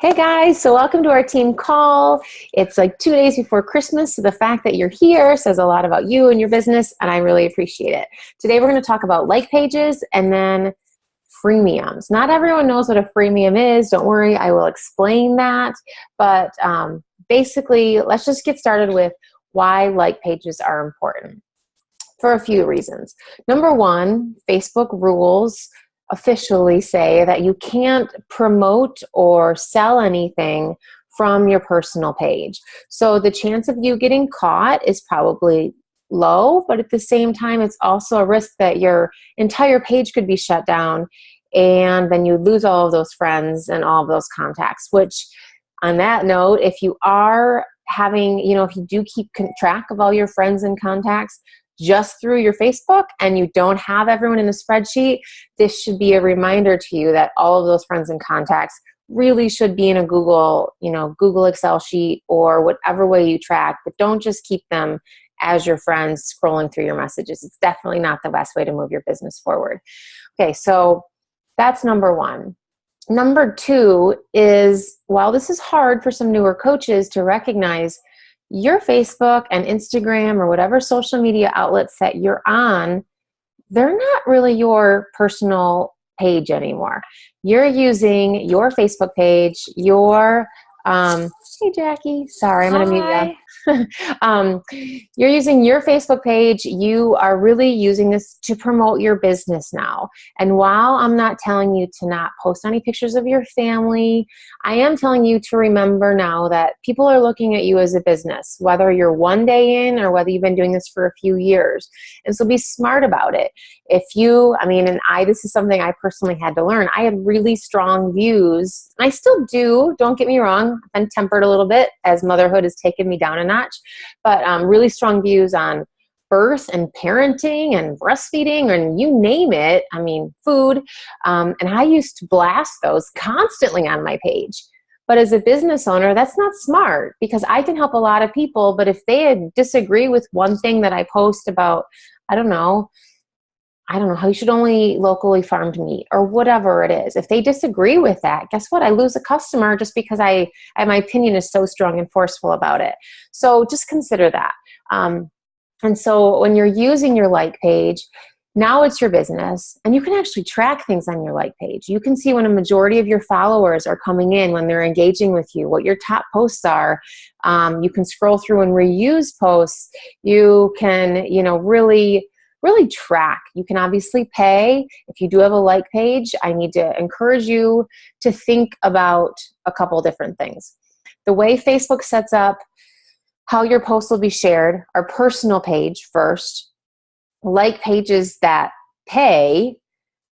Hey guys, so welcome to our team call. It's like 2 days before Christmas, so the fact that you're here says a lot about you and your business, and I really appreciate it. Today we're going to talk about like pages and then freemiums. Not everyone knows what a freemium is. Don't worry, I will explain that. But basically, let's just get started with why like pages are important for a few reasons. Number one, Facebook rules officially say that you can't promote or sell anything from your personal page. So the chance of you getting caught is probably low, but at the same time, it's also a risk that your entire page could be shut down and then you lose all of those friends and all of those contacts, which on that note, if you are having, if you do keep track of all your friends and contacts, just through your Facebook and you don't have everyone in a spreadsheet, this should be a reminder to you that all of those friends and contacts really should be in a Google Excel sheet or whatever way you track, but don't just keep them as your friends scrolling through your messages. It's definitely not the best way to move your business forward. Okay, so that's number one. Number two is, while this is hard for some newer coaches to recognize, your Facebook and Instagram or whatever social media outlets that you're on, they're not really your personal page anymore. You're using your Facebook page, hey Jackie, sorry, I'm going to mute you. You're using your Facebook page. You are really using this to promote your business now. And while I'm not telling you to not post any pictures of your family, I am telling you to remember now that people are looking at you as a business, whether you're one day in or whether you've been doing this for a few years. And so be smart about it. This is something I personally had to learn. I had really strong views, and I still do, don't get me wrong. I've been tempered a little bit as motherhood has taken me down a notch, but really strong views on birth and parenting and breastfeeding and you name it, food. And I used to blast those constantly on my page. But as a business owner, that's not smart because I can help a lot of people, but if they disagree with one thing that I post about, I don't know how you should only locally farmed meat or whatever it is. If they disagree with that, guess what? I lose a customer just because my opinion is so strong and forceful about it. So just consider that. And so when you're using your like page, now it's your business and you can actually track things on your like page. You can see when a majority of your followers are coming in, when they're engaging with you, what your top posts are. You can scroll through and reuse posts. You can, really track. You can obviously pay. If you do have a like page, I need to encourage you to think about a couple different things. The way Facebook sets up how your posts will be shared are personal page first, like pages that pay,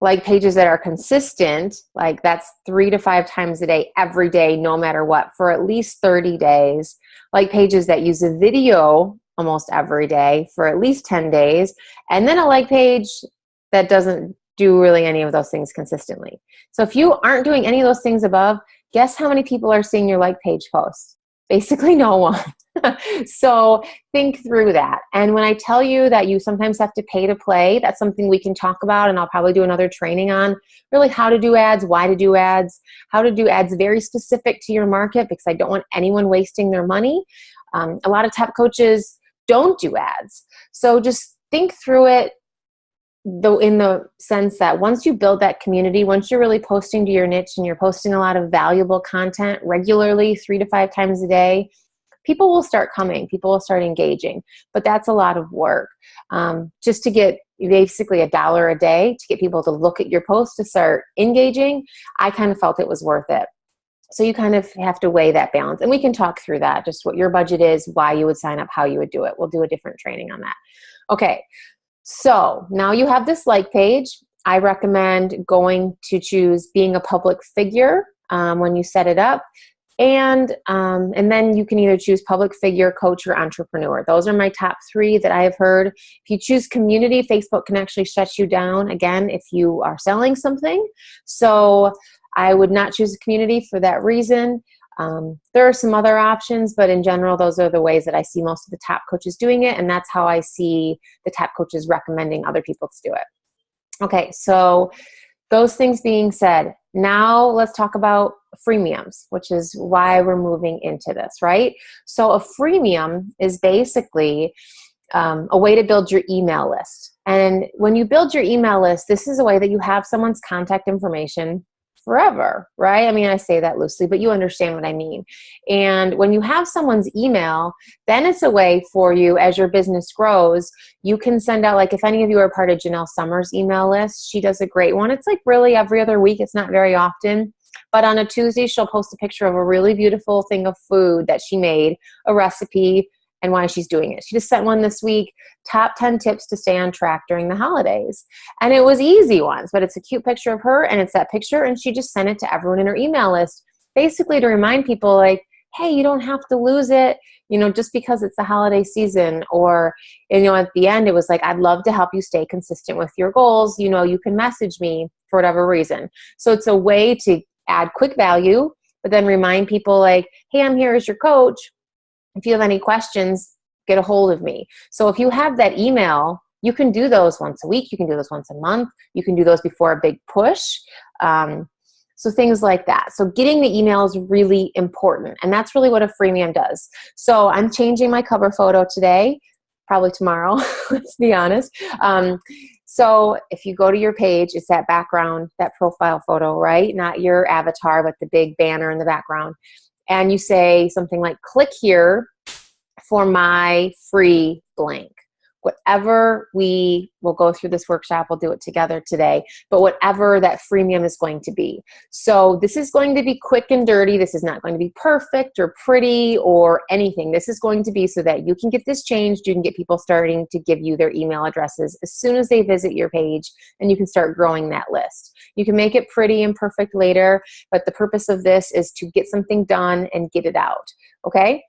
like pages that are consistent, like that's 3 to 5 times a day, every day, no matter what, for at least 30 days, like pages that use a video almost every day for at least 10 days, and then a like page that doesn't do really any of those things consistently. So if you aren't doing any of those things above, guess how many people are seeing your like page posts? Basically no one. So think through that. And when I tell you that you sometimes have to pay to play, that's something we can talk about, and I'll probably do another training on really how to do ads, why to do ads, how to do ads very specific to your market, because I don't want anyone wasting their money. A lot of top coaches don't do ads. So just think through it, though, in the sense that once you build that community, once you're really posting to your niche and you're posting a lot of valuable content regularly, 3 to 5 times a day, people will start coming, people will start engaging. But that's a lot of work. Just to get basically $1 a day to get people to look at your post to start engaging, I kind of felt it was worth it. So you kind of have to weigh that balance. And we can talk through that, just what your budget is, why you would sign up, how you would do it. We'll do a different training on that. Okay, so now you have this like page. I recommend going to choose being a public figure when you set it up. And then you can either choose public figure, coach, or entrepreneur. Those are my top 3 that I have heard. If you choose community, Facebook can actually shut you down, again, if you are selling something. So I would not choose a community for that reason. There are some other options, but in general, those are the ways that I see most of the top coaches doing it, and that's how I see the top coaches recommending other people to do it. Okay, so those things being said, now let's talk about freemiums, which is why we're moving into this, right? So a freemium is basically a way to build your email list. And when you build your email list, this is a way that you have someone's contact information forever, right? I mean, I say that loosely, but you understand what I mean. And when you have someone's email, then it's a way for you, as your business grows, you can send out, like if any of you are part of Janelle Summers' email list, she does a great one. It's like really every other week. It's not very often. But on a Tuesday, she'll post a picture of a really beautiful thing of food that she made, a recipe, and why she's doing it. She just sent one this week, top 10 tips to stay on track during the holidays. And it was easy ones, but it's a cute picture of her, and it's that picture, and she just sent it to everyone in her email list, basically to remind people like, hey, you don't have to lose it, just because it's the holiday season. Or, at the end, it was like, I'd love to help you stay consistent with your goals. You can message me for whatever reason. So it's a way to add quick value, but then remind people like, hey, I'm here as your coach. If you have any questions, get a hold of me. So if you have that email, you can do those once a week. You can do those once a month. You can do those before a big push. So things like that. So getting the email is really important. And that's really what a freemium does. So I'm changing my cover photo today, probably tomorrow, let's be honest. So if you go to your page, it's that background, that profile photo, right? Not your avatar, but the big banner in the background. And you say something like, click here for my free blank. Whatever we will go through this workshop, we'll do it together today, but whatever that freemium is going to be. So this is going to be quick and dirty. This is not going to be perfect or pretty or anything. This is going to be so that you can get this changed. You can get people starting to give you their email addresses as soon as they visit your page, and you can start growing that list. You can make it pretty and perfect later, but the purpose of this is to get something done and get it out, okay?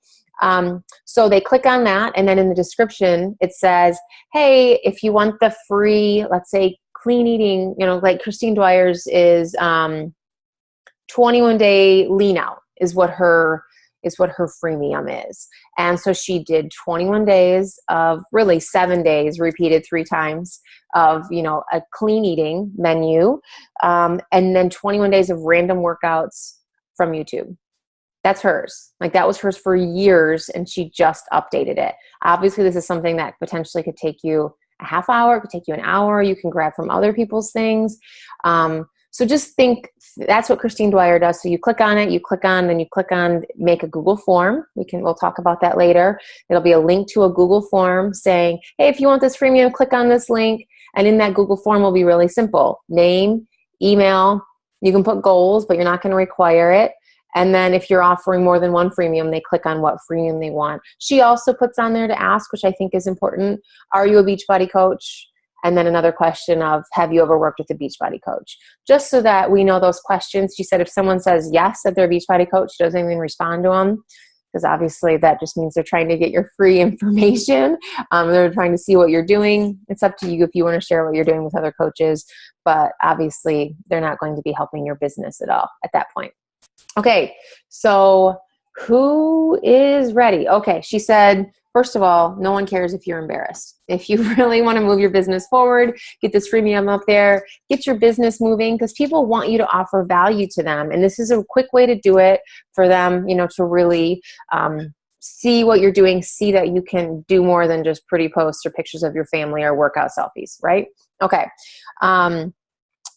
So they click on that, and then in the description, it says, hey, if you want the free, let's say clean eating, like Christine Dwyer's is 21-day lean out is what her freemium is. And so she did 21 days of really 7 days repeated 3 times of, a clean eating menu. And then 21 days of random workouts from YouTube. That's hers. Like that was hers for years, and she just updated it. Obviously, this is something that potentially could take you a half hour, it could take you an hour. You can grab from other people's things. So just think that's what Christine Dwyer does. So you click on it, then you click on make a Google form. We'll talk about that later. It'll be a link to a Google form saying, hey, if you want this freemium, click on this link. And in that Google form will be really simple. Name, email, you can put goals, but you're not going to require it. And then if you're offering more than one freemium, they click on what freemium they want. She also puts on there to ask, which I think is important, are you a Beachbody coach? And then another question of, have you ever worked with a Beachbody coach? Just so that we know those questions. She said if someone says yes, that they're a Beachbody coach, she doesn't even respond to them, because obviously that just means they're trying to get your free information. They're trying to see what you're doing. It's up to you if you want to share what you're doing with other coaches, but obviously they're not going to be helping your business at all at that point. Okay, so who is ready? Okay, she said, first of all, no one cares if you're embarrassed. If you really want to move your business forward, get this freemium up there, get your business moving, because people want you to offer value to them. And this is a quick way to do it for them, to really see what you're doing, see that you can do more than just pretty posts or pictures of your family or workout selfies, right? Okay.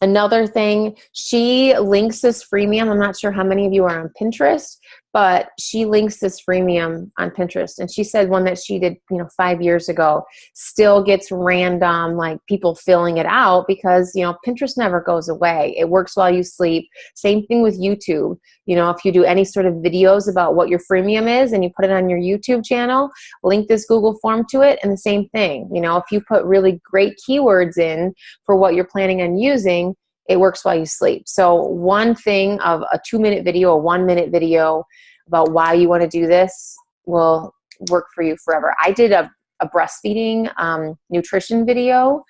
Another thing, she links this freemium. I'm not sure how many of you are on Pinterest, but she links this freemium on Pinterest. And she said one that she did, 5 years ago still gets random, like people filling it out because, Pinterest never goes away. It works while you sleep. Same thing with YouTube. If you do any sort of videos about what your freemium is and you put it on your YouTube channel, link this Google form to it, and the same thing. If you put really great keywords in for what you're planning on using, it works while you sleep. So one thing of a 2-minute video, a 1-minute video about why you want to do this will work for you forever. I did a breastfeeding nutrition video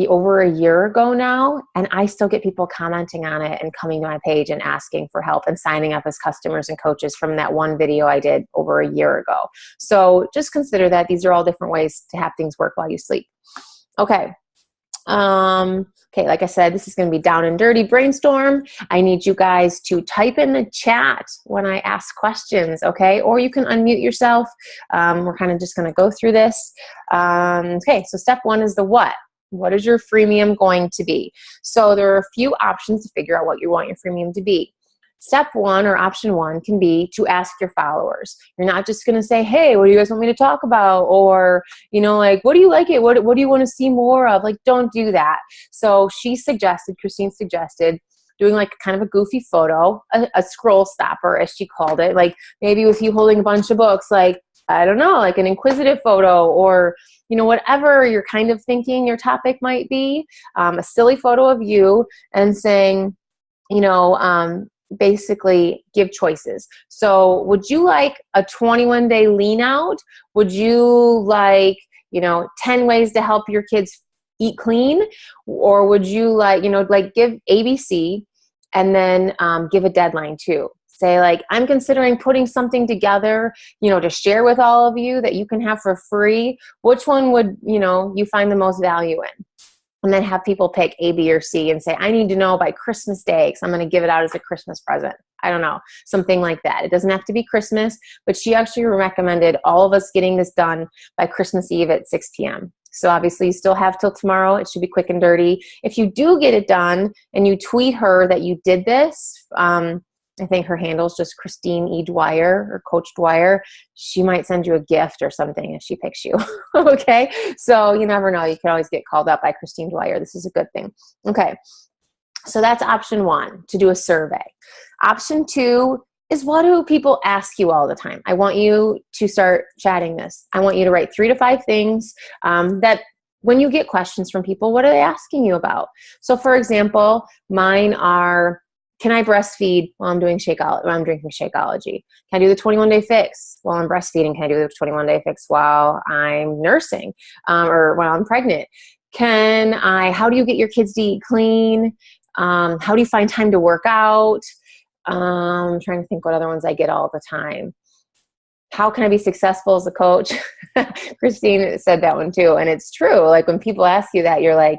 over a year ago now, and I still get people commenting on it and coming to my page and asking for help and signing up as customers and coaches from that one video I did over a year ago. So just consider that these are all different ways to have things work while you sleep. Okay. Okay, like I said, this is going to be down and dirty brainstorm. I need you guys to type in the chat when I ask questions, okay? Or you can unmute yourself. We're kind of just going to go through this. Okay, so step one is the what. What is your freemium going to be? So there are a few options to figure out what you want your freemium to be. Step one, or option one, can be to ask your followers. You're not just going to say, hey, what do you guys want me to talk about? Or, you know, like, what do you like it? What do you want to see more of? Like, don't do that. So Christine suggested doing like kind of a goofy photo, a scroll stopper, as she called it. Like maybe with you holding a bunch of books, like, I don't know, like an inquisitive photo, or, you know, whatever you're kind of thinking your topic might be, a silly photo of you and saying, you know, basically give choices. So would you like a 21-day lean out? Would you like, you know, 10 ways to help your kids eat clean? Or would you like, you know, like give ABC and then give a deadline too. Say like, I'm considering putting something together, you know, to share with all of you that you can have for free. Which one would, you know, you find the most value in? And then have people pick A, B, or C and say, I need to know by Christmas Day because I'm going to give it out as a Christmas present. I don't know, something like that. It doesn't have to be Christmas, but she actually recommended all of us getting this done by Christmas Eve at 6 p.m. So obviously you still have till tomorrow. It should be quick and dirty. If you do get it done and you tweet her that you did this, I think her handle is just Christine E. Dwyer or Coach Dwyer. She might send you a gift or something if she picks you. Okay. So you never know. You can always get called up by Christine Dwyer. This is a good thing. Okay. So that's option one, to do a survey. Option two is, what do people ask you all the time? I want you to start chatting this. I want you to write 3 to 5 things that when you get questions from people, what are they asking you about? So for example, mine are, can I breastfeed while I'm doing Shakeology, while I'm drinking Shakeology? Can I do the 21-day fix while I'm breastfeeding? Can I do the 21-day fix while I'm nursing or while I'm pregnant? How do you get your kids to eat clean? How do you find time to work out? I'm trying to think what other ones I get all the time. How can I be successful as a coach? Christine said that one too. And it's true. Like when people ask you that, you're like,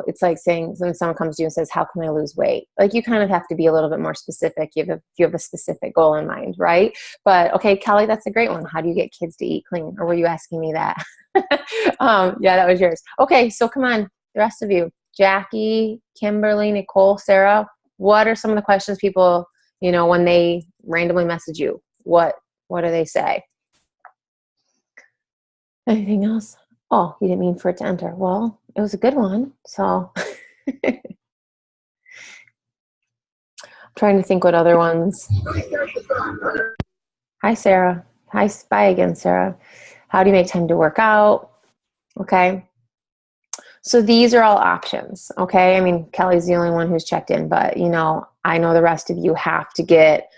it's like saying, when someone comes to you and says, how can I lose weight? Like you kind of have to be a little bit more specific. You have a specific goal in mind, right? But okay, Kelly, that's a great one. How do you get kids to eat clean? Or were you asking me that? Yeah, that was yours. Okay. So come on, the rest of you, Jackie, Kimberly, Nicole, Sarah, what are some of the questions people, you know, when they randomly message you, what do they say? Anything else? Oh, you didn't mean for it to enter. Well, it was a good one. So trying to think what other ones. Hi, Sarah. Hi, bye again, Sarah. How do you make time to work out? Okay. So these are all options. Okay. I mean, Kelly's the only one who's checked in, but you know, I know the rest of you have to get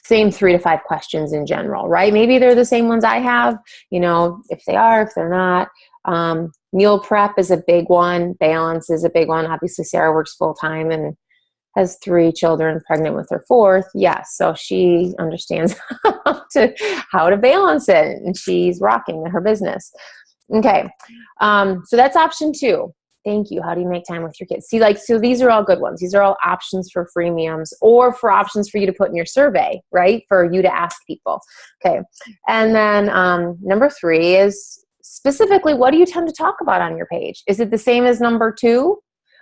same 3 to 5 questions in general, right? Maybe they're the same ones I have, you know, if they are, if they're not. Meal prep is a big one. Balance is a big one. Obviously, Sarah works full time and has 3 children, pregnant with her 4th. Yes, so she understands how to balance it, and she's rocking her business. Okay, so that's option 2. Thank you. How do you make time with your kids? See, so these are all good ones. These are all options for freemiums or for options for you to put in your survey, right? For you to ask people. Okay. And then number 3 is specifically, what do you tend to talk about on your page? Is it the same as number 2?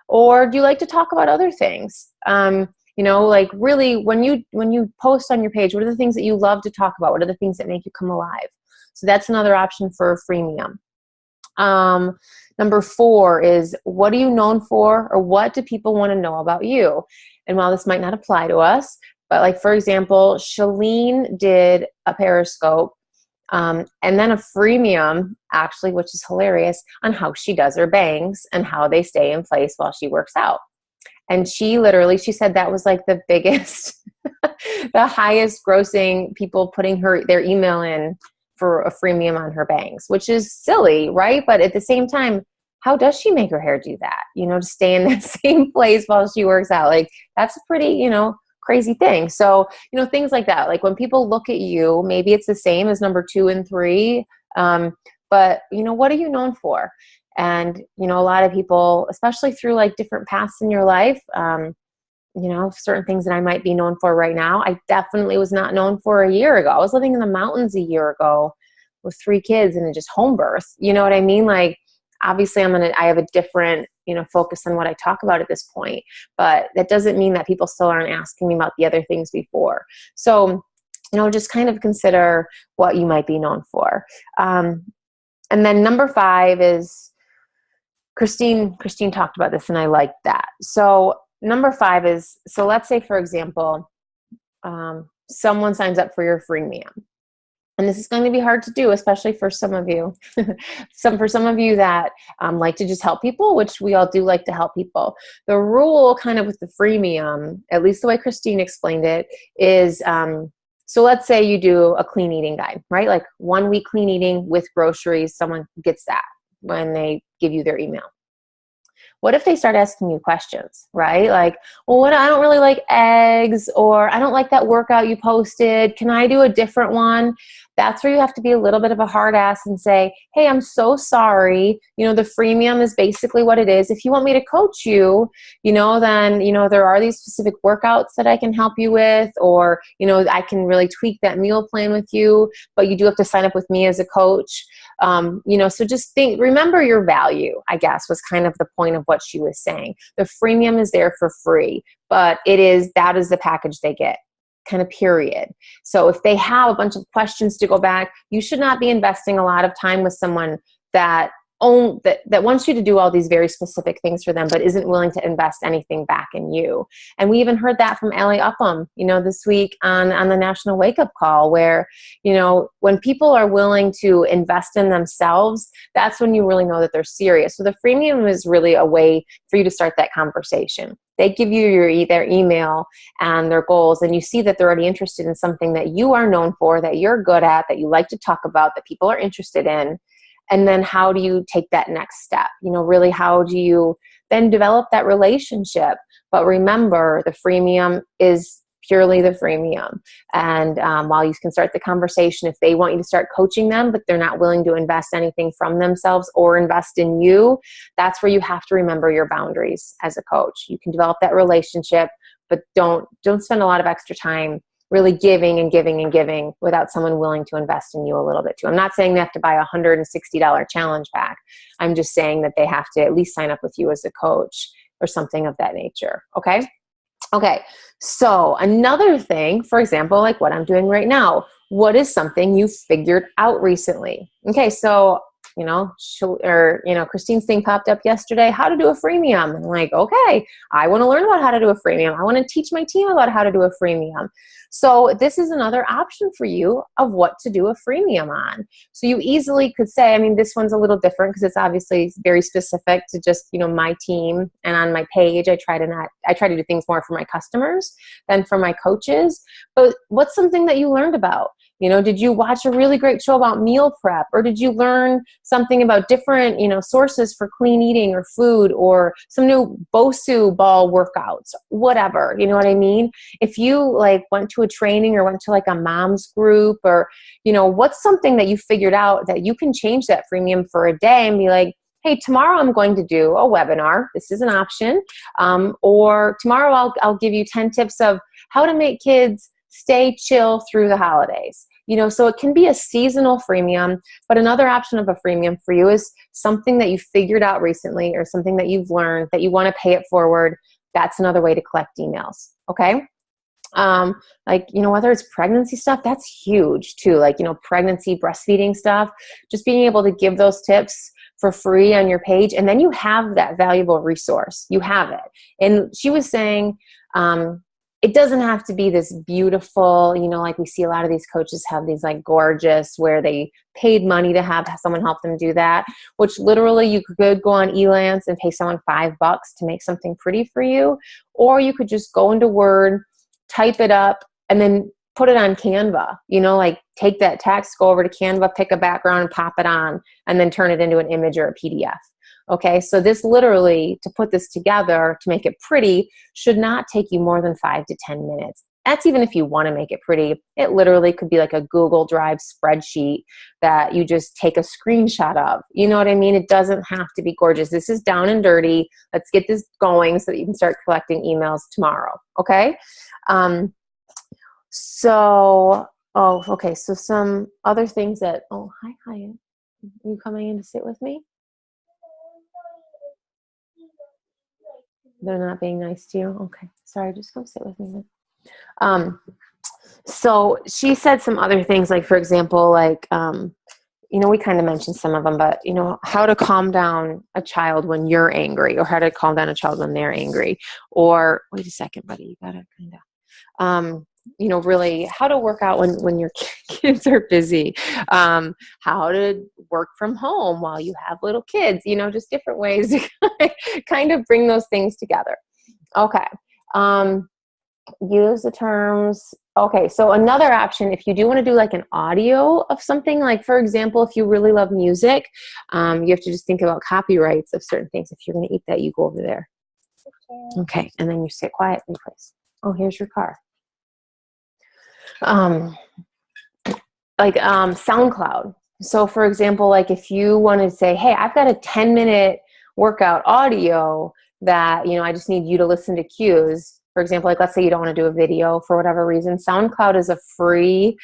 Or do you like to talk about other things? You know, like really when you post on your page, what are the things that you love to talk about? What are the things that make you come alive? So that's another option for a freemium. Number 4 is, what are you known for, or what do people want to know about you? And while this might not apply to us, but like, for example, Shalene did a Periscope and then a freemium, actually, which is hilarious, on how she does her bangs and how they stay in place while she works out. And she said that was like the biggest, the highest grossing people putting their email in for a freemium on her bangs, which is silly, right? But at the same time, how does she make her hair do that? You know, to stay in that same place while she works out. Like, that's a pretty, you know, crazy thing. So, you know, things like that. Like when people look at you, maybe it's the same as number 2 and 3. But, you know, what are you known for? And, you know, a lot of people, especially through like different paths in your life, you know, certain things that I might be known for right now, I definitely was not known for a year ago. I was living in the mountains a year ago with 3 kids and just home birth. You know what I mean? Like, obviously I have a different, you know, focus on what I talk about at this point, but that doesn't mean that people still aren't asking me about the other things before. So, you know, just kind of consider what you might be known for. And then number 5 is Christine talked about this and I liked that. So number 5 is, so let's say, for example, someone signs up for your freemium. And this is going to be hard to do, especially for some of you. For some of you that like to just help people, which we all do like to help people. The rule kind of with the freemium, at least the way Christine explained it, is so let's say you do a clean eating guide, right? Like 1 week clean eating with groceries. Someone gets that when they give you their email. What if they start asking you questions, right? Like, well, I don't really like eggs, or I don't like that workout you posted. Can I do a different one? That's where you have to be a little bit of a hard ass and say, hey, I'm so sorry. You know, the freemium is basically what it is. If you want me to coach you, you know, then, you know, there are these specific workouts that I can help you with, or, you know, I can really tweak that meal plan with you, but you do have to sign up with me as a coach. You know, so just remember your value, I guess, was kind of the point of what she was saying. The freemium is there for free, but that is the package they get, kind of period. So if they have a bunch of questions to go back, you should not be investing a lot of time with someone that wants you to do all these very specific things for them, but isn't willing to invest anything back in you. And we even heard that from Allie Upham, you know, this week on the National Wake Up Call, where, you know, when people are willing to invest in themselves, that's when you really know that they're serious. So the freemium is really a way for you to start that conversation. They give you their email and their goals, and you see that they're already interested in something that you are known for, that you're good at, that you like to talk about, that people are interested in. And then how do you take that next step? You know, really, how do you then develop that relationship? But remember, the freemium is purely the freemium. And while you can start the conversation, if they want you to start coaching them, but they're not willing to invest anything from themselves or invest in you, that's where you have to remember your boundaries as a coach. You can develop that relationship, but don't spend a lot of extra time really giving and giving and giving without someone willing to invest in you a little bit too. I'm not saying they have to buy a $160 challenge pack. I'm just saying that they have to at least sign up with you as a coach or something of that nature. Okay. Okay. So another thing, for example, like what I'm doing right now, what is something you figured out recently? Okay. So, you know, Christine's thing popped up yesterday, how to do a freemium. I'm like, okay, I want to learn about how to do a freemium. I want to teach my team about how to do a freemium. So this is another option for you of what to do a freemium on. So you easily could say, I mean, this one's a little different because it's obviously very specific to just, you know, my team, and on my page, I try to do things more for my customers than for my coaches. But what's something that you learned about? You know, did you watch a really great show about meal prep, or did you learn something about different, you know, sources for clean eating or food, or some new BOSU ball workouts, whatever, you know what I mean? If you like went to a training or went to like a mom's group, or, you know, what's something that you figured out that you can change that freemium for a day and be like, hey, tomorrow I'm going to do a webinar. This is an option. Or tomorrow I'll give you 10 tips of how to make kids stay chill through the holidays. You know, so it can be a seasonal freemium, but another option of a freemium for you is something that you figured out recently, or something that you've learned that you want to pay it forward. That's another way to collect emails. Okay. Like, you know, whether it's pregnancy stuff, that's huge too. Like, you know, pregnancy, breastfeeding stuff, just being able to give those tips for free on your page. And then you have that valuable resource. You have it. And she was saying, it doesn't have to be this beautiful, you know, like we see a lot of these coaches have these like gorgeous, where they paid money to have someone help them do that, which literally you could go on Elance and pay someone $5 to make something pretty for you. Or you could just go into Word, type it up, and then put it on Canva, you know, like take that text, go over to Canva, pick a background and pop it on, and then turn it into an image or a PDF. Okay, so this literally, to put this together, to make it pretty, should not take you more than 5 to 10 minutes That's even if you want to make it pretty. It literally could be like a Google Drive spreadsheet that you just take a screenshot of. You know what I mean? It doesn't have to be gorgeous. This is down and dirty. Let's get this going so that you can start collecting emails tomorrow. Okay. Okay. So some other things that, oh, hi, Hyatt. Are you coming in to sit with me? They're not being nice to you? Okay. Sorry, just come sit with me then. So she said some other things, like, for example, like, we kind of mentioned some of them, but, how to calm down a child when you're angry, or how to calm down a child when they're angry, or wait a second, buddy, you gotta kind of, really how to work out when your kids are busy, how to work from home while you have little kids, just different ways to kind of bring those things together. Okay. Use the terms. Okay. So another option, if you do want to do like an audio of something, like, for example, if you really love music, you have to just think about copyrights of certain things. If you're going to eat that, you go over there. Okay. And then you sit quietly, please. Oh, here's your car. SoundCloud. So for example, like if you want to say, hey, I've got a 10-minute workout audio that, I just need you to listen to cues. For example, like let's say you don't want to do a video for whatever reason. SoundCloud is a free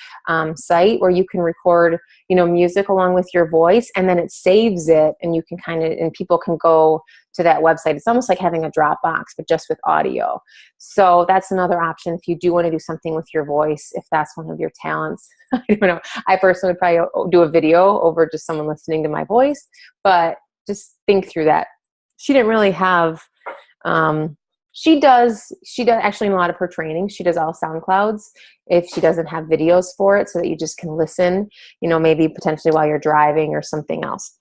site where you can record, music along with your voice, and then it saves it, and you can and people can go to that website. It's almost like having a Dropbox, but just with audio. So that's another option if you do want to do something with your voice, if that's one of your talents. I don't know. I personally would probably do a video over just someone listening to my voice, but just think through that. She didn't really have, she does actually, in a lot of her training, she does all SoundClouds if she doesn't have videos for it, so that you just can listen, maybe potentially while you're driving or something else.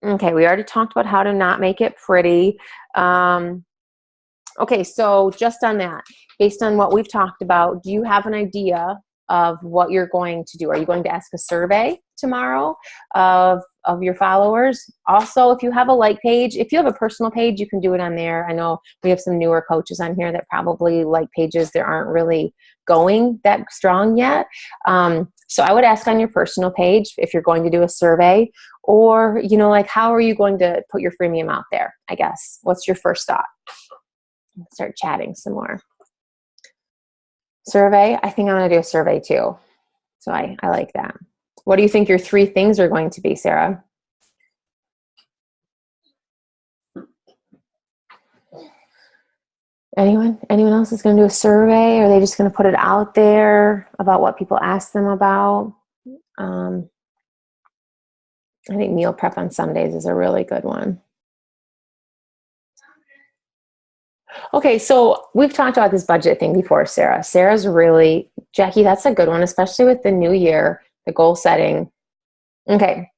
Okay, we already talked about how to not make it pretty. Okay, so just on that, based on what we've talked about, do you have an idea of what you're going to do? Are you going to ask a survey tomorrow of your followers? Also, if you have a like page, if you have a personal page, you can do it on there. I know we have some newer coaches on here that probably like pages that aren't really going that strong yet. So I would ask on your personal page if you're going to do a survey, or, like, how are you going to put your freemium out there, I guess? What's your first thought? Start chatting some more. Survey. I think I'm going to do a survey too. So I like that. What do you think your 3 things are going to be, Sarah? Anyone else is going to do a survey? Or are they just going to put it out there about what people ask them about? I think meal prep on Sundays is a really good one. Okay, so we've talked about this budget thing before, Sarah. Jackie, that's a good one, especially with the new year, the goal setting. Okay,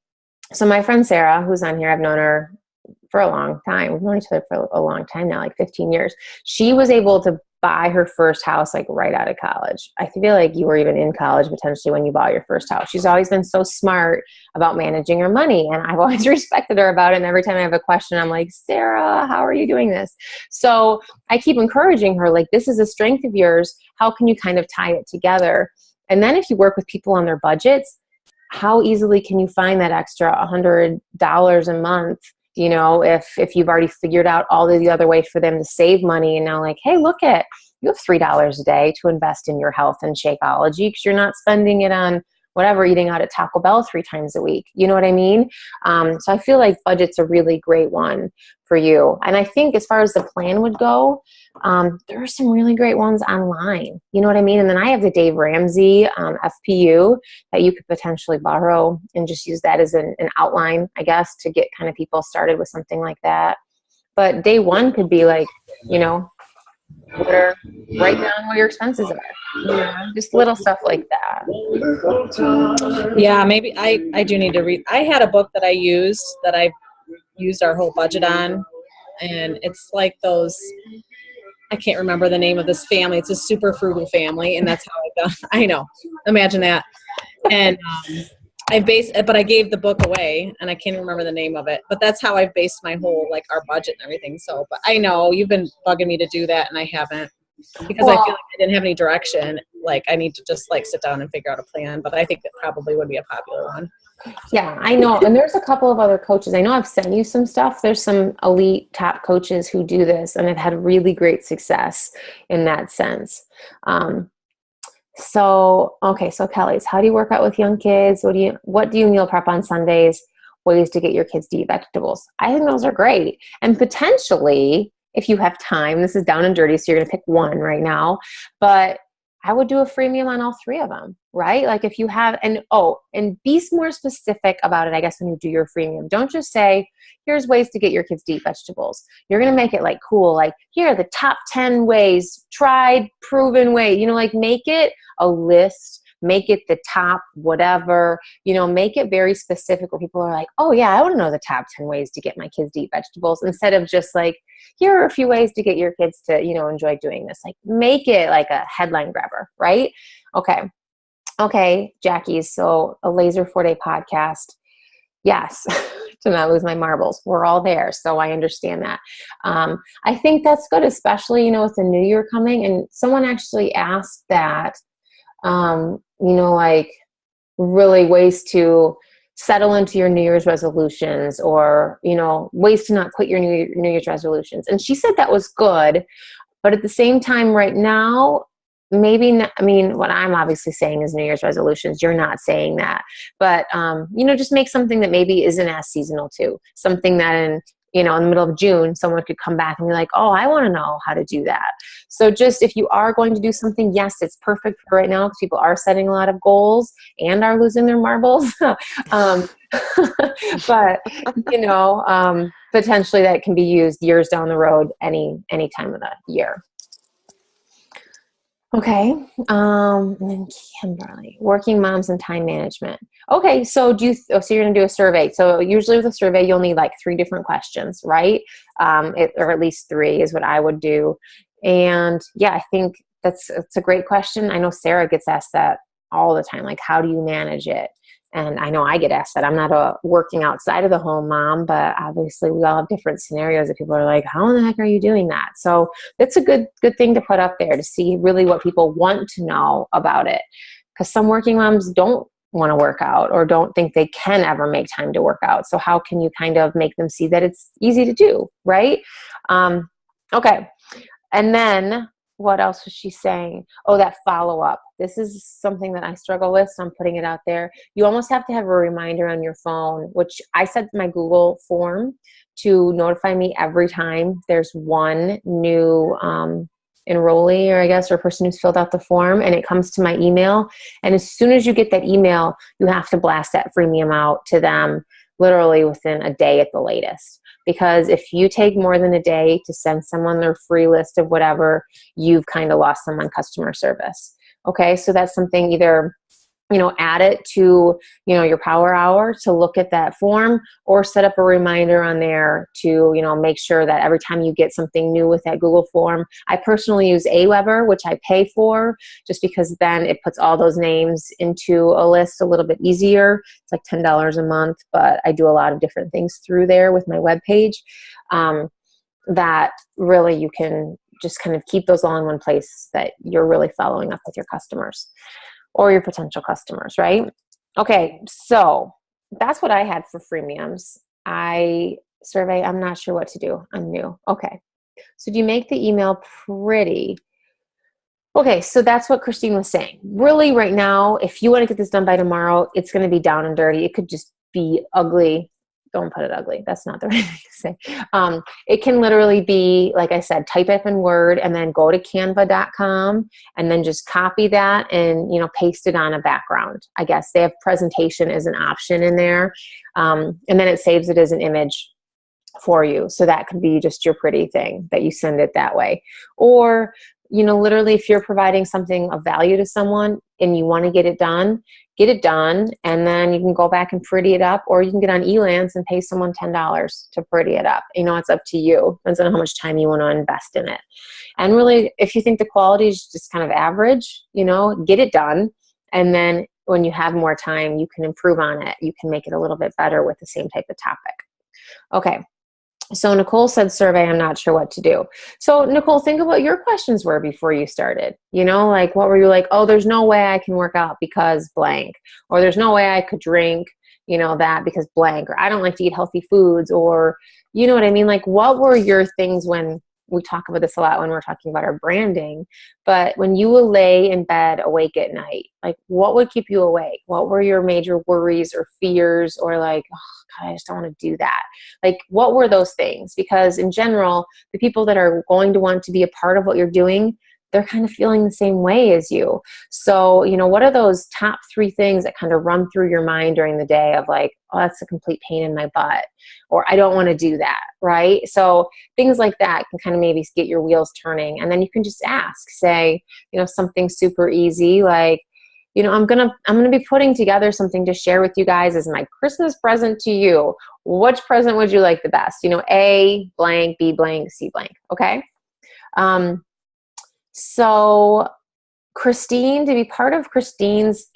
so my friend Sarah, who's on here, I've known her for a long time. We've known each other for a long time now, like 15 years. She was able to buy her first house like right out of college. I feel like you were even in college potentially when you bought your first house. She's always been so smart about managing her money, and I've always respected her about it. And every time I have a question, I'm like, Sarah, how are you doing this? So I keep encouraging her, like, this is a strength of yours. How can you kind of tie it together? And then if you work with people on their budgets, how easily can you find that extra $100 a month? If you've already figured out all the other ways for them to save money, and now like, hey, look at, you have $3 a day to invest in your health and Shakeology, because you're not spending it on whatever, eating out at Taco Bell 3 times a week. You know what I mean? So I feel like budget's a really great one for you. And I think as far as the plan would go, there are some really great ones online. You know what I mean? And then I have the Dave Ramsey FPU that you could potentially borrow and just use that as an outline, I guess, to get kind of people started with something like that. But day one could be like, write down what your expenses are. Just little stuff like that. Yeah, maybe I do need to read. I had a book that I used our whole budget on, and it's like those, I can't remember the name of this family. It's a super frugal family, and that's how I done. I know. Imagine that. And but I gave the book away, and I can't remember the name of it. But that's how I've based my whole, like, our budget and everything. So, but I know you've been bugging me to do that, and I haven't. because I feel like I didn't have any direction. Like I need to just like sit down and figure out a plan, but I think that probably would be a popular one. Yeah, I know. And there's a couple of other coaches. I know I've sent you some stuff. There's some elite top coaches who do this and have had really great success in that sense. Okay, so Kelly's, how do you work out with young kids? What do you meal prep on Sundays? Ways to get your kids to eat vegetables. I think those are great. And potentially, if you have time, this is down and dirty, so you're going to pick one right now, but I would do a freemium on all three of them, right? Like if you have, and be more specific about it, I guess, when you do your freemium. Don't just say, here's ways to get your kids to eat vegetables. You're going to make it like cool, like here are the top 10 ways, tried, proven way, like make it a list, make it the top whatever, make it very specific where people are like, oh yeah, I want to know the top 10 ways to get my kids to eat vegetables, instead of just like, here are a few ways to get your kids to, enjoy doing this. Like make it like a headline grabber, right? Okay, Jackie, so a laser 4-day podcast. Yes, to not lose my marbles. We're all there, so I understand that. I think that's good, especially, with the new year coming. And someone actually asked that, like really ways to settle into your New Year's resolutions, or, ways to not quit your New Year's resolutions. And she said that was good, but at the same time right now, maybe not, what I'm obviously saying is New Year's resolutions. You're not saying that, but, just make something that maybe isn't as seasonal too. Something that in the middle of June, someone could come back and be like, oh, I want to know how to do that. So just, if you are going to do something, yes, it's perfect for right now because people are setting a lot of goals and are losing their marbles. But, potentially that can be used years down the road, any time of the year. Okay. And then Kimberly, working moms and time management. Okay. So so you're going to do a survey. So usually with a survey, you'll need like 3 different questions, right? Or at least 3 is what I would do. And yeah, I think it's a great question. I know Sarah gets asked that all the time. Like, how do you manage it? And I know I get asked that. I'm not a working outside of the home mom, but obviously we all have different scenarios that people are like, how in the heck are you doing that? So it's a good thing to put up there to see really what people want to know about it. Because some working moms don't want to work out or don't think they can ever make time to work out. So how can you kind of make them see that it's easy to do, right? Okay. And then what else was she saying? Oh, that follow-up. This is something that I struggle with, so I'm putting it out there. You almost have to have a reminder on your phone, which I set my Google form to notify me every time there's one new enrollee, or person who's filled out the form, and it comes to my email. And as soon as you get that email, you have to blast that freemium out to them literally within a day at the latest. Because if you take more than a day to send someone their free list of whatever, you've kind of lost them on customer service. Okay, so that's something, either, add it to, your power hour to look at that form, or set up a reminder on there to, make sure that every time you get something new with that Google form. I personally use Aweber, which I pay for, just because then it puts all those names into a list a little bit easier. It's like $10 a month, but I do a lot of different things through there with my webpage, that really you can just kind of keep those all in one place, that you're really following up with your customers or your potential customers, right? Okay, so that's what I had for freemiums. Survey, I'm not sure what to do. I'm new. Okay, so do you make the email pretty? Okay, so that's what Christine was saying. Really, right now, if you want to get this done by tomorrow, it's going to be down and dirty. It could just be ugly. Don't put it ugly. That's not the right thing to say. It can literally be, like I said, type up in Word and then go to canva.com and then just copy that and, paste it on a background. I guess they have presentation as an option in there. And then it saves it as an image for you. So that could be just your pretty thing that you send it that way. Or, literally, if you're providing something of value to someone and you want to get it done, and then you can go back and pretty it up, or you can get on Elance and pay someone $10 to pretty it up. It's up to you. Depends on how much time you want to invest in it. And really, if you think the quality is just kind of average, get it done. And then when you have more time, you can improve on it. You can make it a little bit better with the same type of topic. Okay. So Nicole said survey, I'm not sure what to do. So Nicole, think of what your questions were before you started. Like what were you like, oh, there's no way I can work out because blank, or there's no way I could drink, that because blank, or I don't like to eat healthy foods, or you know what I mean? Like what were your things when we talk about this a lot when we're talking about our branding, but when you will lay in bed awake at night, like what would keep you awake? What were your major worries or fears, or like, oh God, I just don't want to do that. Like what were those things? Because in general, the people that are going to want to be a part of what you're doing, they're kind of feeling the same way as you. So, what are those top 3 things that kind of run through your mind during the day of like, oh, that's a complete pain in my butt, or I don't want to do that, right? So things like that can kind of maybe get your wheels turning. And then you can just ask, say, something super easy like, I'm going to be putting together something to share with you guys as my Christmas present to you. Which present would you like the best? A blank, B blank, C blank. Okay. So Christine, to be part of Christine's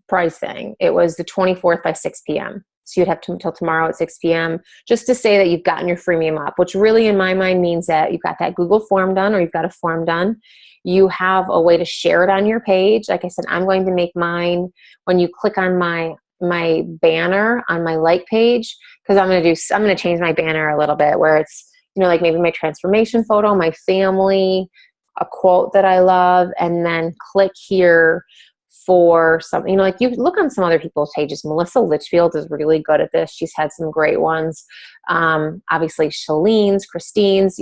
prize thing, it was the 24th by 6 p.m. So you'd have to until tomorrow at 6 p.m. just to say that you've gotten your freemium up, which really in my mind means that you've got that Google form done, or you've got a form done. You have a way to share it on your page. Like I said, I'm going to make mine when you click on my banner on my like page, because I'm going to change my banner a little bit where it's, like maybe my transformation photo, my family, a quote that I love, and then click here for something, like you look on some other people's pages. Melissa Litchfield is really good at this. She's had some great ones. Obviously Shalene's, Christine's,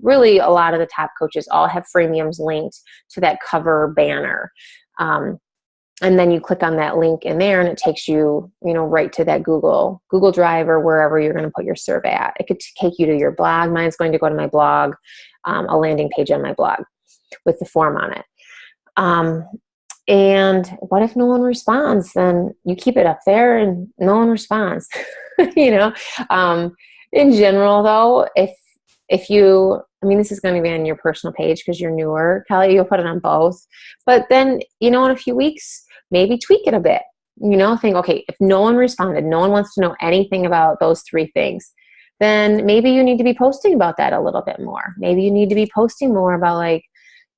really a lot of the top coaches all have freemiums linked to that cover banner. And then you click on that link in there and it takes you, right to that Google Drive or wherever you're going to put your survey at. It could take you to your blog. Mine's going to go to my blog, a landing page on my blog with the form on it. And what if no one responds? Then you keep it up there and no one responds. In general though, if you, this is going to be on your personal page because you're newer, Kelly, you'll put it on both. But then, in a few weeks, maybe tweak it a bit. Think, okay, if no one responded, no one wants to know anything about those 3 things, then maybe you need to be posting about that a little bit more. Maybe you need to be posting more about like,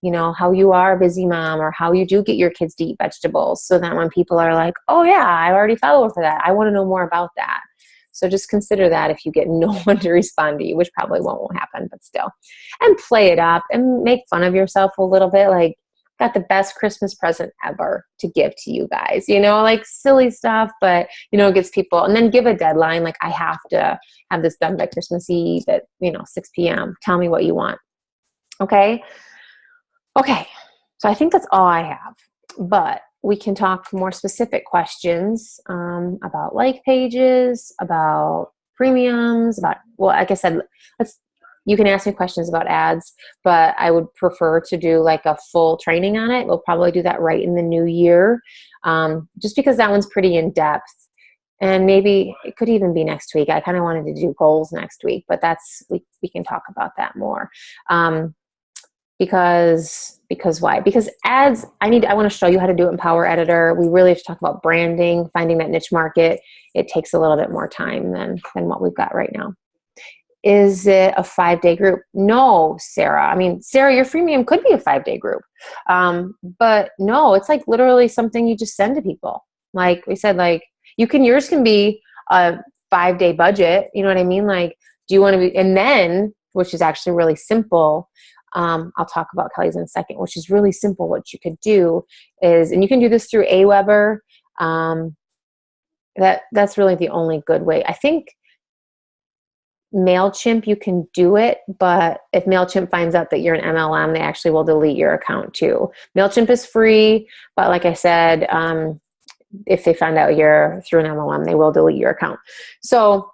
how you are a busy mom, or how you do get your kids to eat vegetables, so that when people are like, oh yeah, I already follow her for that, I want to know more about that. So just consider that if you get no one to respond to you, which probably won't happen, but still. And play it up and make fun of yourself a little bit. Like, got the best Christmas present ever to give to you guys, like silly stuff, but it gets people. And then give a deadline. Like, I have to have this done by Christmas Eve at 6 p.m. Tell me what you want. Okay. So I think that's all I have, but we can talk more specific questions about like pages, about freemiums, about, well, like I said, you can ask me questions about ads, but I would prefer to do like a full training on it. We'll probably do that right in the new year, just because that one's pretty in depth. And maybe it could even be next week. I kind of wanted to do goals next week, but we can talk about that more. Because why? Because ads, I want to show you how to do it in Power Editor. We really have to talk about branding, finding that niche market. It takes a little bit more time than what we've got right now. Is it a 5-day group? No, Sarah. Sarah, your freemium could be a 5-day group. But no, it's like literally something you just send to people. Like we said, like yours can be a 5-day budget. You know what I mean? Like, do you want to be, and then, which is actually really simple, I'll talk about Kelly's in a second, which is really simple. What you could do is, and you can do this through Aweber. That's really the only good way. I think MailChimp, you can do it, but if MailChimp finds out that you're an MLM, they actually will delete your account too. MailChimp is free, but like I said, if they find out you're through an MLM, they will delete your account. So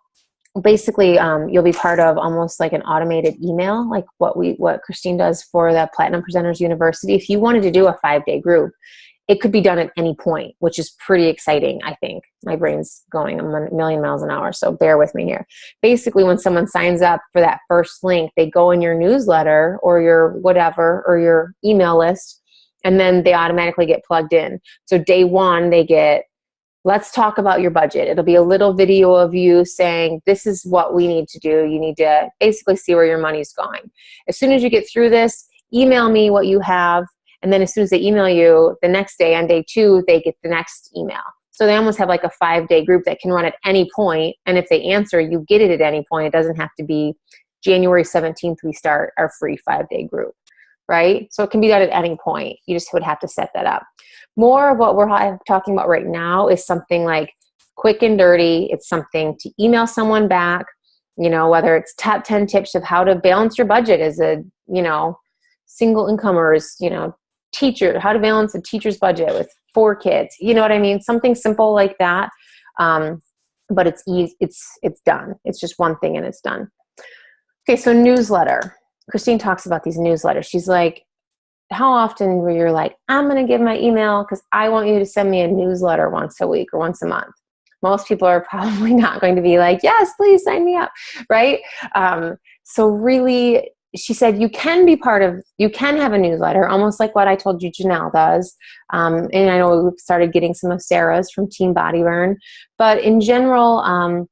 basically, you'll be part of almost like an automated email, like what Christine does for the Platinum Presenters University. If you wanted to do a 5-day group, it could be done at any point, which is pretty exciting, I think. My brain's going a million miles an hour, so bear with me here. Basically, when someone signs up for that first link, they go in your newsletter or your whatever, or your email list, and then they automatically get plugged in. So day 1, they get let's talk about your budget. It'll be a little video of you saying, this is what we need to do. You need to basically see where your money's going. As soon as you get through this, email me what you have. And then as soon as they email you, the next day on day 2, they get the next email. So they almost have like a 5-day group that can run at any point. And if they answer, you get it at any point. It doesn't have to be January 17th, we start our free 5-day group, right? So it can be done at any point. You just would have to set that up. More of what we're talking about right now is something like quick and dirty. It's something to email someone back, whether it's top 10 tips of how to balance your budget as a, single incomers, teacher, how to balance a teacher's budget with 4 kids. You know what I mean? Something simple like that. But it's easy. It's done. It's just one thing and it's done. Okay. So newsletter. Christine talks about these newsletters. She's like, how often were you like, I'm going to give my email because I want you to send me a newsletter once a week or once a month? Most people are probably not going to be like, yes, please sign me up. Right. So really, she said, you can have a newsletter, almost like what I told you Janelle does. And I know we've started getting some of Sarah's from Team Body Burn, but in general,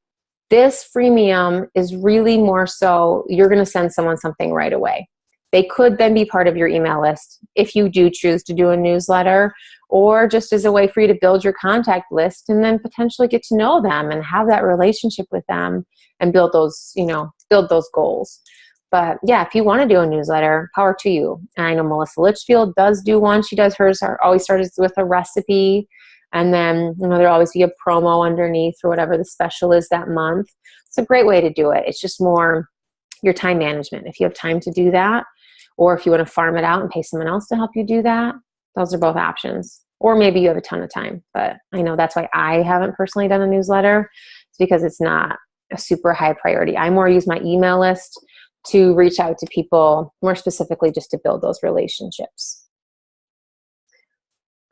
this freemium is really more so you're going to send someone something right away. They could then be part of your email list if you do choose to do a newsletter, or just as a way for you to build your contact list and then potentially get to know them and have that relationship with them and build those goals. But yeah, if you want to do a newsletter, power to you. And I know Melissa Litchfield does do one. She does hers, always starts with a recipe. And then, there'll always be a promo underneath for whatever the special is that month. It's a great way to do it. It's just more your time management. If you have time to do that, or if you want to farm it out and pay someone else to help you do that, those are both options. Or maybe you have a ton of time. But I know that's why I haven't personally done a newsletter. It's because it's not a super high priority. I more use my email list to reach out to people, more specifically just to build those relationships.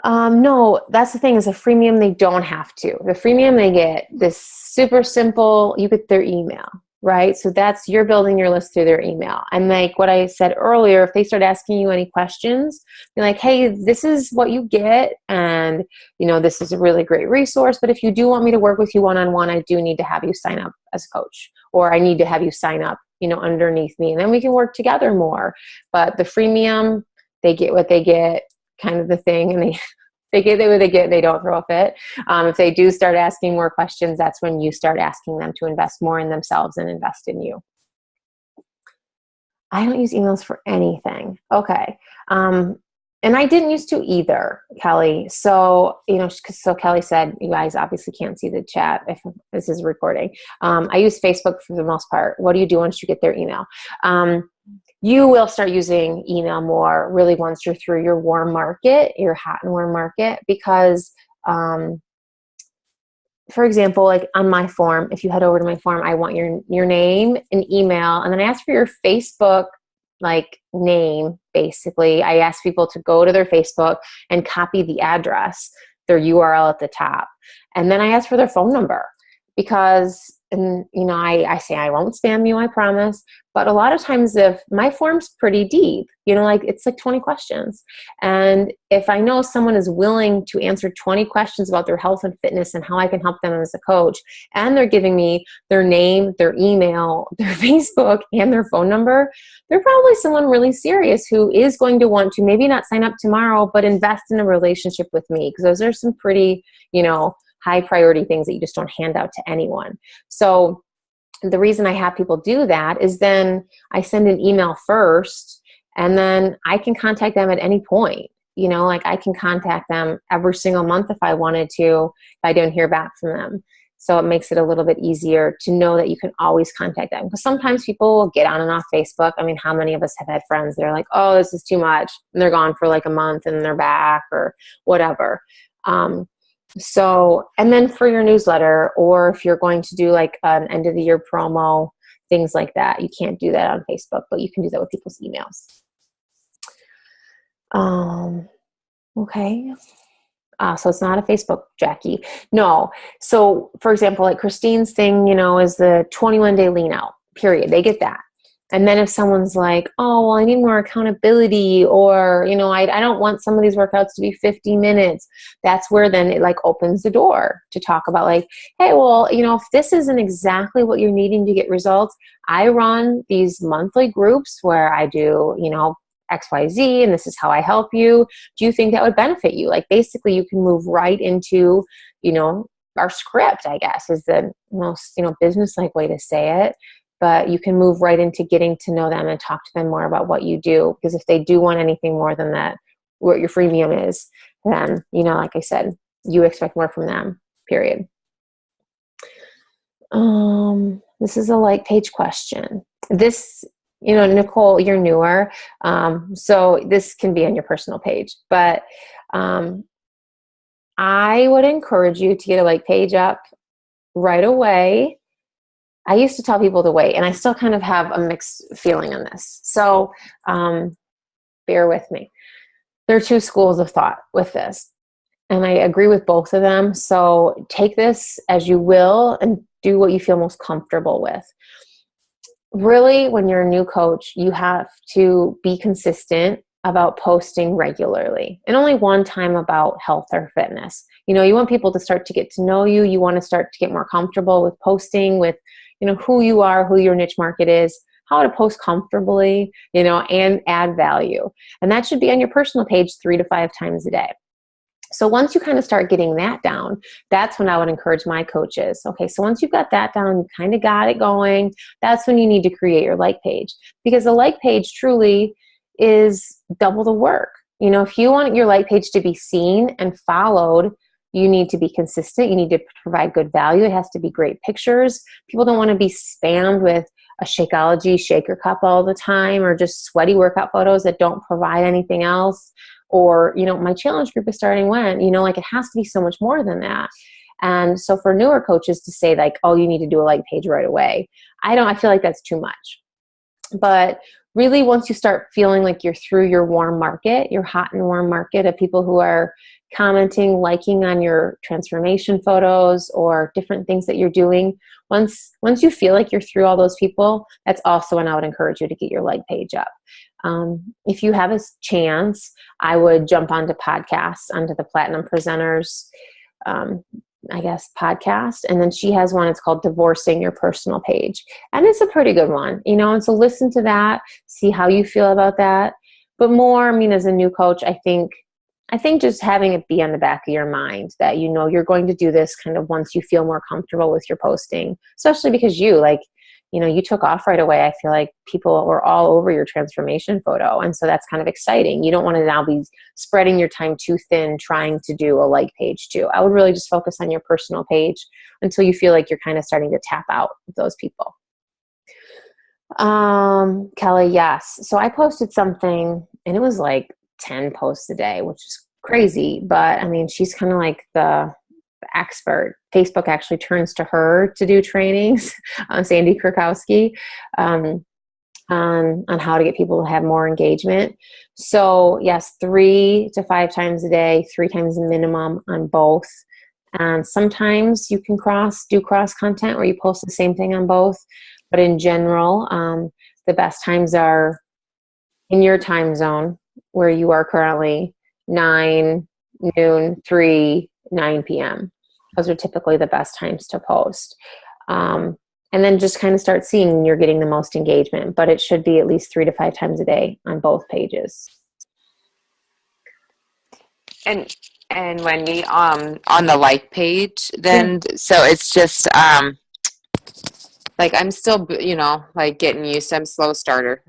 No, that's the thing, is a freemium, they don't have to. The freemium, they get this super simple, you get their email, right? So you're building your list through their email. And like what I said earlier, if they start asking you any questions, you're like, hey, this is what you get. And, this is a really great resource. But if you do want me to work with you one-on-one, I do need to have you sign up as a coach, or I need to have you sign up, underneath me, and then we can work together more. But the freemium, they get what they get, kind of the thing, and they get what they get, and they don't throw a fit. If they do start asking more questions, that's when you start asking them to invest more in themselves and invest in you. I don't use emails for anything. Okay. And I didn't used to either, Kelly. So, so Kelly said, you guys obviously can't see the chat if this is recording. I use Facebook for the most part. What do you do once you get their email? You will start using email more really once you're through your warm market, your hot and warm market, because, for example, like on my form, if you head over to my form, I want your name and email, and then I ask for your Facebook name. Basically, I ask people to go to their Facebook and copy the address, their URL at the top. And then I ask for their phone number because, I say I won't spam you, I promise. But a lot of times if my form's pretty deep, it's like 20 questions. And if I know someone is willing to answer 20 questions about their health and fitness and how I can help them as a coach, and they're giving me their name, their email, their Facebook, and their phone number, they're probably someone really serious who is going to want to maybe not sign up tomorrow, but invest in a relationship with me, because those are some pretty, high priority things that you just don't hand out to anyone. So the reason I have people do that is then I send an email first, and then I can contact them at any point. I can contact them every single month if I wanted to, if I don't hear back from them. So it makes it a little bit easier to know that you can always contact them. Because sometimes people will get on and off Facebook. I mean, how many of us have had friends that are like, oh, this is too much, and they're gone for like a month and they're back or whatever. And then for your newsletter, or if you're going to do like an end of the year promo, things like that, you can't do that on Facebook, but you can do that with people's emails. Okay. So it's not a Facebook, Jackie. No. So for example, like Christine's thing, is the 21-day lean out period. They get that. And then if someone's like, oh, well, I need more accountability, or, I don't want some of these workouts to be 50 minutes. That's where then it like opens the door to talk about like, hey, well, if this isn't exactly what you're needing to get results, I run these monthly groups where I do, XYZ, and this is how I help you. Do you think that would benefit you? Like basically you can move right into, our script, I guess, is the most, business-like way to say it. But you can move right into getting to know them and talk to them more about what you do. Because if they do want anything more than that, what your freemium is, then, like I said, you expect more from them, period. This is a like page question. This, Nicole, you're newer. So this can be on your personal page, but I would encourage you to get a like page up right away. I used to tell people to wait, and I still kind of have a mixed feeling on this. So bear with me. There are two schools of thought with this, and I agree with both of them. So take this as you will and do what you feel most comfortable with. Really, when you're a new coach, you have to be consistent about posting regularly, and only one time about health or fitness. You want people to start to get to know you. You want to start to get more comfortable with posting, with who you are, who your niche market is, how to post comfortably, and add value. And that should be on your personal page 3 to 5 times a day. So once you kind of start getting that down, that's when I would encourage my coaches. Okay, so once you've got that down, you kind of got it going, that's when you need to create your like page. Because the like page truly is double the work. If you want your like page to be seen and followed, you need to be consistent. You need to provide good value. It has to be great pictures. People don't want to be spammed with a Shakeology shaker cup all the time, or just sweaty workout photos that don't provide anything else. Or, my challenge group is starting when, like it has to be so much more than that. And so for newer coaches to say like, oh, you need to do a like page right away, I feel like that's too much. But really, once you start feeling like you're through your warm market, your hot and warm market of people who are commenting, liking on your transformation photos or different things that you're doing, once you feel like you're through all those people, that's also when I would encourage you to get your like page up. If you have a chance, I would jump onto podcasts, onto the Platinum Presenters, podcast. And then she has one, it's called Divorcing Your Personal Page. And it's a pretty good one, and so listen to that, see how you feel about that. But more, as a new coach, I think just having it be on the back of your mind that, you're going to do this kind of once you feel more comfortable with your posting, especially because you took off right away. I feel like people were all over your transformation photo. And so that's kind of exciting. You don't want to now be spreading your time too thin trying to do a like page too. I would really just focus on your personal page until you feel like you're kind of starting to tap out with those people. Kelly, yes. So I posted something and it was like 10 posts a day, which is crazy. But she's kind of like the expert. Facebook actually turns to her to do trainings, Sandy Krakowski, on how to get people to have more engagement. So yes, 3 to 5 times a day, 3 times minimum on both. And sometimes you can do cross content where you post the same thing on both. But in general, the best times are in your time zone where you are currently, 9, noon, 3, 9 p.m. Those are typically the best times to post. And then just kind of start seeing you're getting the most engagement, but it should be at least 3 to 5 times a day on both pages. And Wendy, on the like page, then, so it's just, like I'm still, like getting used to, I'm a slow starter,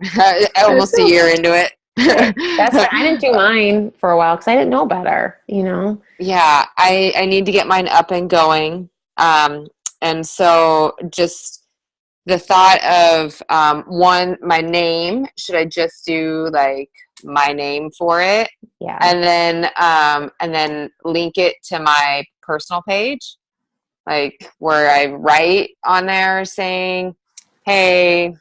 almost a year into it. That's why I didn't do mine for a while because I didn't know better, Yeah, I need to get mine up and going. And so just the thought of, my name, should I just do like my name for it? Yeah. And then link it to my personal page, like where I write on there saying, hey,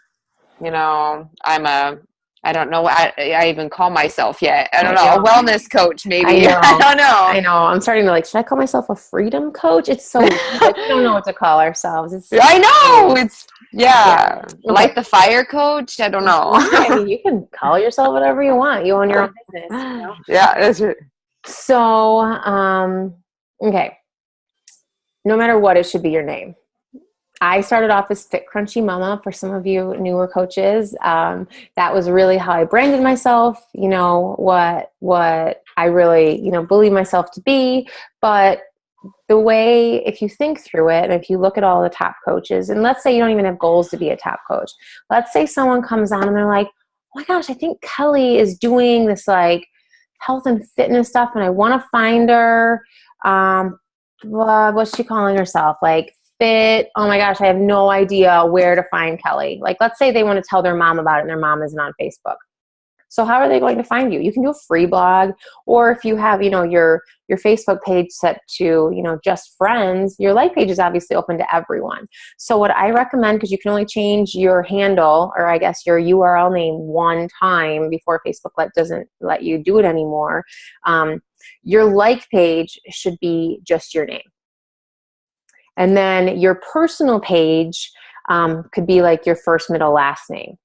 I'm a I don't know what I even call myself yet. I don't I know. A wellness coach, maybe. I know. I don't know. I know. I'm starting to like, should I call myself a freedom coach? It's so weird. Like, we don't know what to call ourselves. It's I know. weird. It's, yeah. Okay. Light the fire coach. I don't know. Yeah, I mean, you can call yourself whatever you want. You own your own business. You know? Yeah, that's it. So, okay. No matter what, it should be your name. I started off as Fit Crunchy Mama for some of you newer coaches. That was really how I branded myself, you know, what I really, you know, believe myself to be. But the way, if you think through it, and if you look at all the top coaches, and let's say you don't even have goals to be a top coach. Let's say someone comes on and they're like, oh my gosh, I think Kelly is doing this like health and fitness stuff and I want to find her. What's she calling herself? Like fit. Oh my gosh, I have no idea where to find Kelly. Like, let's say they want to tell their mom about it and their mom isn't on Facebook. So how are they going to find you? You can do a free blog, or if you have, you know, your Facebook page set to, you know, just friends, your like page is obviously open to everyone. So what I recommend, because you can only change your handle, or I guess your URL name one time before Facebook doesn't let you do it anymore. Your like page should be just your name. And then your personal page could be like your first, middle, last name.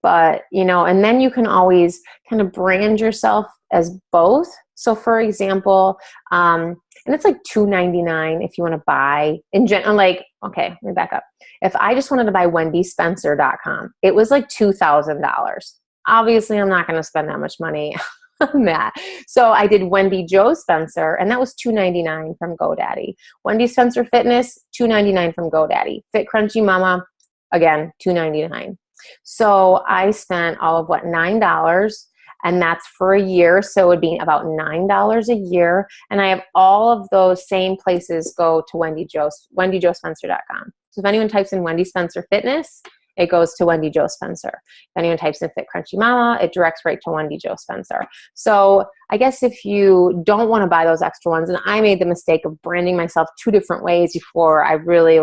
But, you know, and then you can always kind of brand yourself as both. So for example, and it's like $2.99 if you want to buy in general, like, okay, let me back up. If I just wanted to buy wendyspencer.com, it was like $2,000. Obviously, I'm not going to spend that much money on that. So I did Wendy Joe Spencer, and that was $2.99 from GoDaddy. Wendy Spencer Fitness, $2.99 from GoDaddy. Fit Crunchy Mama, again, $2.99. So I spent all of $9, and that's for a year. So it would be about $9 a year. And I have all of those same places go to wendyjoespencer.com. So if anyone types in Wendy Spencer Fitness, it goes to Wendy Joe Spencer. If anyone types in Fit Crunchy Mama, it directs right to Wendy Joe Spencer. So I guess if you don't want to buy those extra ones, and I made the mistake of branding myself 2 different ways before I really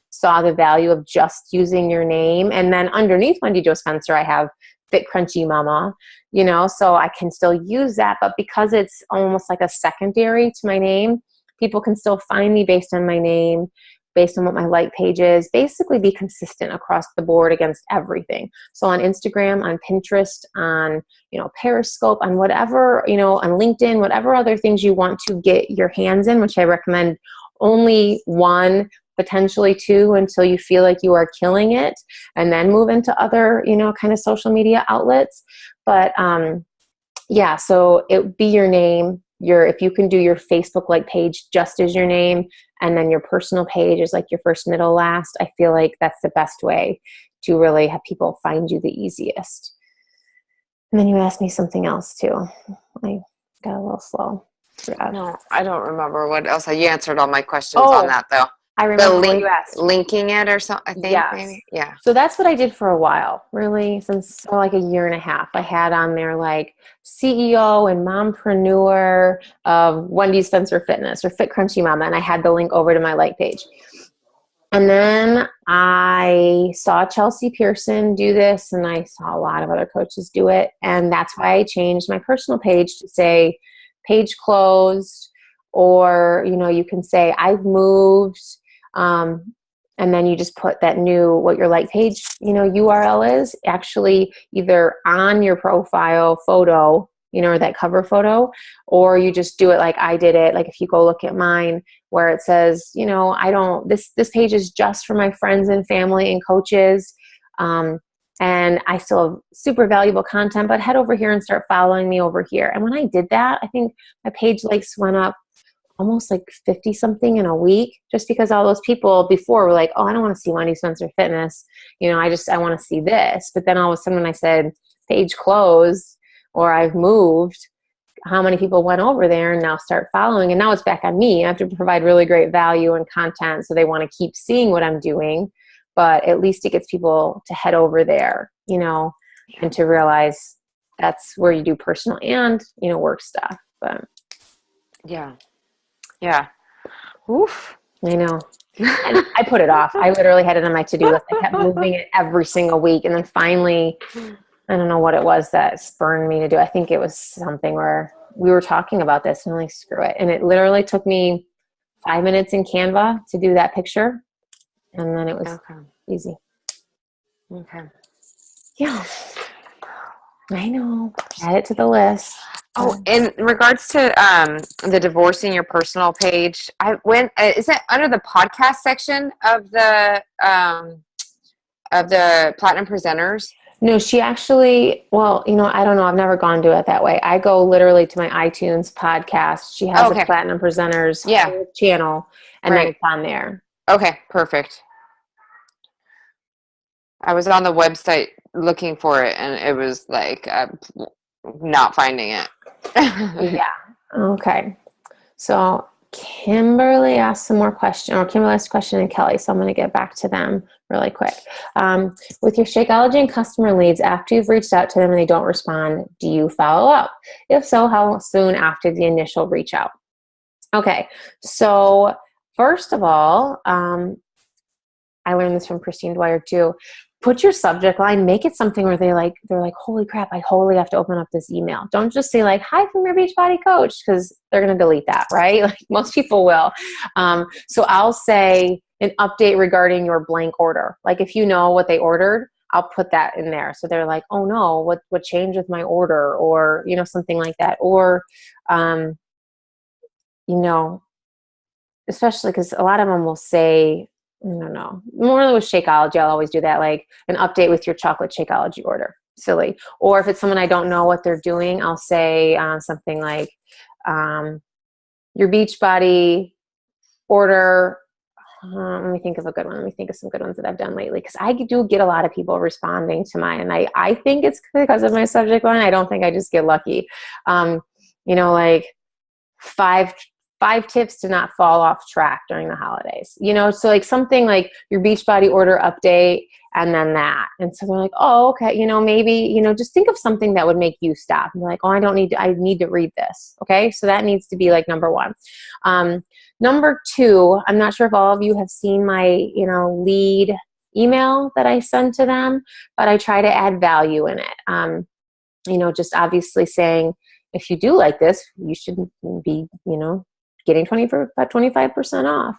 saw the value of just using your name. And then underneath Wendy Joe Spencer, I have Fit Crunchy Mama, you know, so I can still use that. But because it's almost like a secondary to my name, people can still find me based on my name, based on what my like page is, basically be consistent across the board against everything. So on Instagram, on Pinterest, on, you know, Periscope, on whatever, you know, on LinkedIn, whatever other things you want to get your hands in, which I recommend only 1, potentially 2 until you feel like you are killing it, and then move into other, you know, kind of social media outlets. But yeah, so it would be your name. If you can do your Facebook like page just as your name, and then your personal page is like your first, middle, last, I feel like that's the best way to really have people find you the easiest. And then you asked me something else too. I got a little slow. No, I don't remember what else. You answered all my questions on that though. I remember what you asked. Linking it or something, I think. Yes. Maybe. Yeah. So that's what I did for a while, really, since like a year and a half. I had on there like CEO and mompreneur of Wendy Spencer Fitness or Fit Crunchy Mama, and I had the link over to my like page. And then I saw Chelsea Pearson do this, and I saw a lot of other coaches do it, and that's why I changed my personal page to say page closed, or, you know, you can say I've moved. And then you just put that new, what your like page, you know, URL is actually either on your profile photo, you know, or that cover photo, or you just do it like I did it. Like if you go look at mine where it says, you know, this page is just for my friends and family and coaches. And I still have super valuable content, but head over here and start following me over here. And when I did that, I think my page likes went up almost like 50 something in a week, just because all those people before were like, oh, I don't want to see Wendy Spencer Fitness. You know, I want to see this. But then all of a sudden when I said page closed or I've moved, how many people went over there and now start following? And now it's back on me. I have to provide really great value and content. So they want to keep seeing what I'm doing, but at least it gets people to head over there, you know, and to realize that's where you do personal and, you know, work stuff. But yeah. Yeah. Oof. I know. And I put it off. I literally had it on my to-do list. I kept moving it every single week. And then finally I don't know what it was that spurred me to do. I think it was something where we were talking about this and I'm like, screw it. And it literally took me 5 minutes in Canva to do that picture. And then it was easy. Okay. Yeah. I know. Add it to the list. Oh, in regards to the divorcing your personal page, I went. Is it under the podcast section of the Platinum Presenters? No, she actually. Well, I don't know. I've never gone to it that way. I go literally to my iTunes podcast. She has a Platinum Presenters channel, and then it's on there. Okay, perfect. I was on the website looking for it, and it was like not finding it. Yeah. Okay. So Kimberly asked some more questions, or Kimberly asked a question and Kelly, so I'm going to get back to them really quick. With your Shakeology and customer leads, after you've reached out to them and they don't respond, do you follow up? If so, how soon after the initial reach out? Okay. So first of all, I learned this from Christine Dwyer too. Put your subject line, make it something where they're like, holy crap, I totally have to open up this email. Don't just say like, hi from your Beachbody coach, because they're going to delete that, right? Like most people will. So I'll say an update regarding your blank order. Like if you know what they ordered, I'll put that in there. So they're like, oh no, what changed with my order? Or, something like that. Or, especially because a lot of them will say, no. More with Shakeology, I'll always do that, like an update with your chocolate Shakeology order. Silly. Or if it's someone I don't know what they're doing, I'll say something like your Beachbody order. Let me think of a good one. Let me think of some good ones that I've done lately, because I do get a lot of people responding to mine, and I think it's because of my subject line. I don't think I just get lucky. Like five tips to not fall off track during the holidays, so like something like your Beachbody order update and then that. And so they're like, oh, okay. Maybe, just think of something that would make you stop and be like, oh, I need to read this. Okay. So that needs to be like number one. Number two, I'm not sure if all of you have seen my, lead email that I send to them, but I try to add value in it. Just obviously saying, if you do like this, you should be, getting 25% off.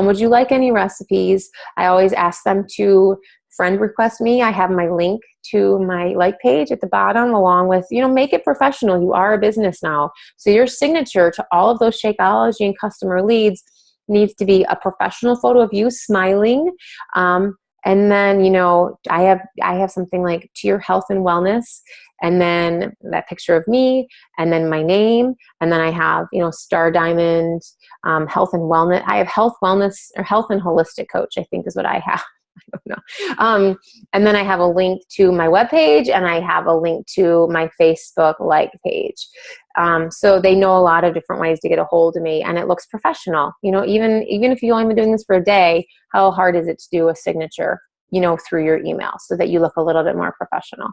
Would you like any recipes? I always ask them to friend request me. I have my link to my like page at the bottom, along with, make it professional. You are a business now. So your signature to all of those Shakeology and customer leads needs to be a professional photo of you smiling. And then, I have something like to your health and wellness, and then that picture of me, and then my name, and then I have, Star Diamond, health and wellness. I have health, wellness, or health and holistic coach, I think is what I have. I don't know. And then I have a link to my webpage, and I have a link to my Facebook like page. So they know a lot of different ways to get a hold of me, and it looks professional. Even if you've only been doing this for a day, how hard is it to do a signature, through your email, so that you look a little bit more professional.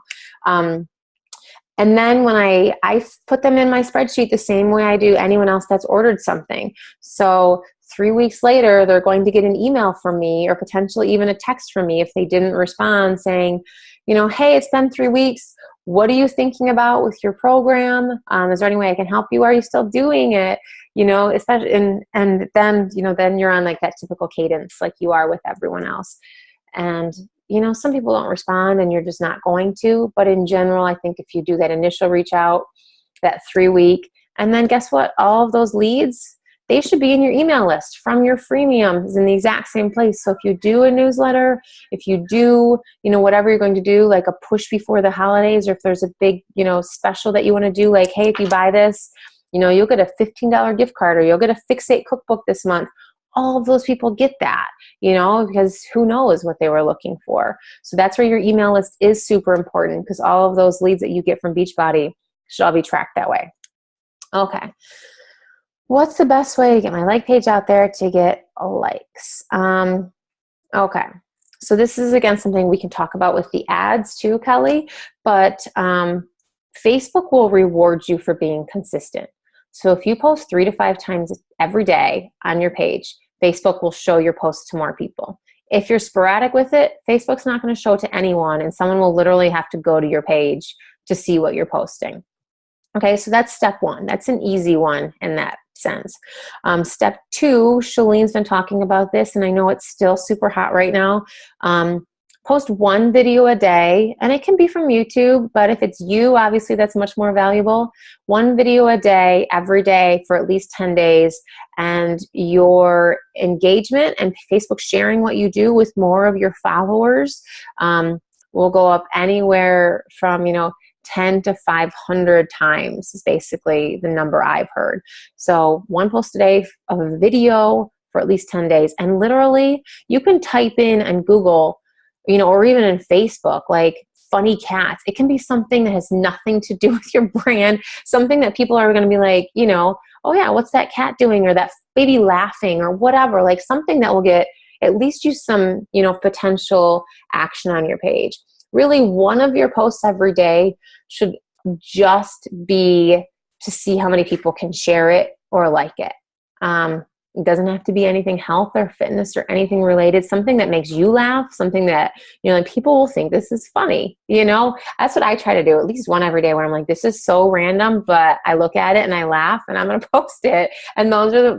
And then when I put them in my spreadsheet the same way I do anyone else that's ordered something. So 3 weeks later, they're going to get an email from me, or potentially even a text from me if they didn't respond, saying, hey, it's been 3 weeks. What are you thinking about with your program? Is there any way I can help you? Are you still doing it? Especially, and then, then you're on like that typical cadence, like you are with everyone else. And, some people don't respond, and you're just not going to. But in general, I think if you do that initial reach out, that 3 week, and then guess what? All of those leads, they should be in your email list from your freemiums in the exact same place. So if you do a newsletter, if you do, whatever you're going to do, like a push before the holidays, or if there's a big, special that you want to do, like, hey, if you buy this, you'll get a $15 gift card, or you'll get a Fix8 cookbook this month. All of those people get that, because who knows what they were looking for. So that's where your email list is super important, because all of those leads that you get from Beachbody should all be tracked that way. Okay. What's the best way to get my like page out there to get likes? Okay. So this is, again, something we can talk about with the ads too, Kelly, but Facebook will reward you for being consistent. So if you post 3 to 5 times every day on your page, Facebook will show your posts to more people. If you're sporadic with it, Facebook's not going to show it to anyone, and someone will literally have to go to your page to see what you're posting. Okay, so that's step one. That's an easy one in that sense. Step two, Shalene's been talking about this, and I know it's still super hot right now. Post one video a day, and it can be from YouTube, but if it's you, obviously that's much more valuable. One video a day, every day for at least 10 days, and your engagement and Facebook sharing what you do with more of your followers will go up anywhere from, 10 to 500 times is basically the number I've heard. So one post a day of a video for at least 10 days. And literally you can type in and Google, or even in Facebook, like funny cats. It can be something that has nothing to do with your brand, something that people are going to be like, oh yeah, what's that cat doing? Or that baby laughing or whatever, like something that will get at least you some, potential action on your page. Really, one of your posts every day should just be to see how many people can share it or like it. It doesn't have to be anything health or fitness or anything related, something that makes you laugh, something that, people will think this is funny, That's what I try to do, at least one every day where I'm like, this is so random, but I look at it and I laugh and I'm going to post it. And those are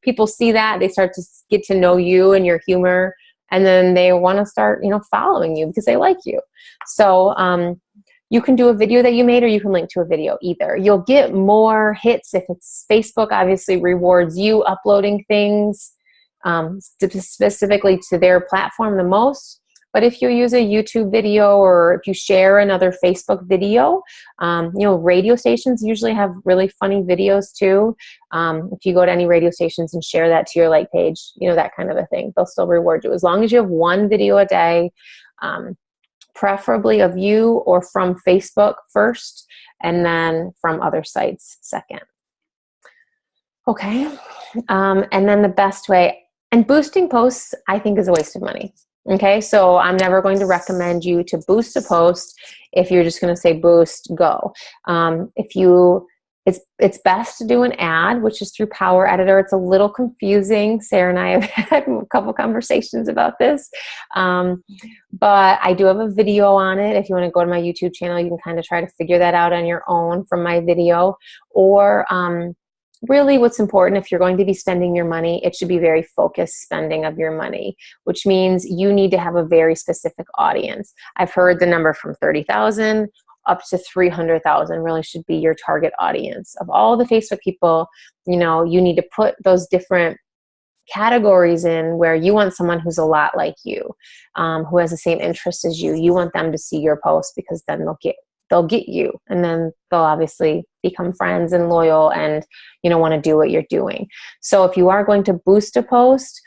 people see that, they start to get to know you and your humor, and then they want to start, following you because they like you. So, you can do a video that you made, or you can link to a video either. You'll get more hits if it's Facebook, obviously rewards you uploading things specifically to their platform the most. But if you use a YouTube video, or if you share another Facebook video, radio stations usually have really funny videos too. If you go to any radio stations and share that to your like page, that kind of a thing, they'll still reward you as long as you have one video a day. Preferably of you or from Facebook first, and then from other sites second. Okay, and then the best way, and boosting posts I think is a waste of money. Okay, so I'm never going to recommend you to boost a post. If you're just going to say boost, go. It's best to do an ad, which is through Power Editor. It's a little confusing. Sarah and I have had a couple conversations about this. But I do have a video on it. If you want to go to my YouTube channel, you can kind of try to figure that out on your own from my video. Or really what's important, if you're going to be spending your money, it should be very focused spending of your money, which means you need to have a very specific audience. I've heard the number from 30,000 up to 300,000 really should be your target audience. Of all the Facebook people, you need to put those different categories in where you want someone who's a lot like you, who has the same interest as you. You want them to see your post because then they'll get you, and then they'll obviously become friends and loyal and want to do what you're doing. So if you are going to boost a post,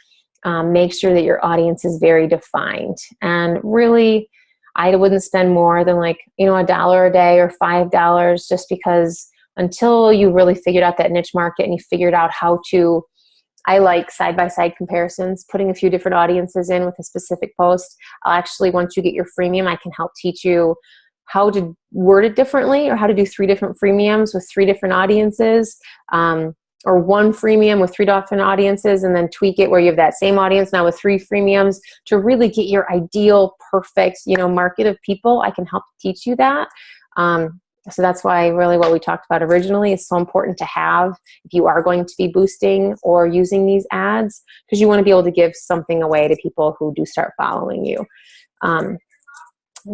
make sure that your audience is very defined. And really, I wouldn't spend more than $1 a day or $5, just because until you really figured out that niche market and you figured out how to, I like side-by-side comparisons, putting a few different audiences in with a specific post. I'll actually, once you get your freemium, I can help teach you how to word it differently, or how to do 3 different freemiums with 3 different audiences, or one freemium with 3 different audiences, and then tweak it where you have that same audience now with 3 freemiums to really get your ideal, perfect, market of people. I can help teach you that. So that's why really what we talked about originally is so important to have if you are going to be boosting or using these ads, because you want to be able to give something away to people who do start following you.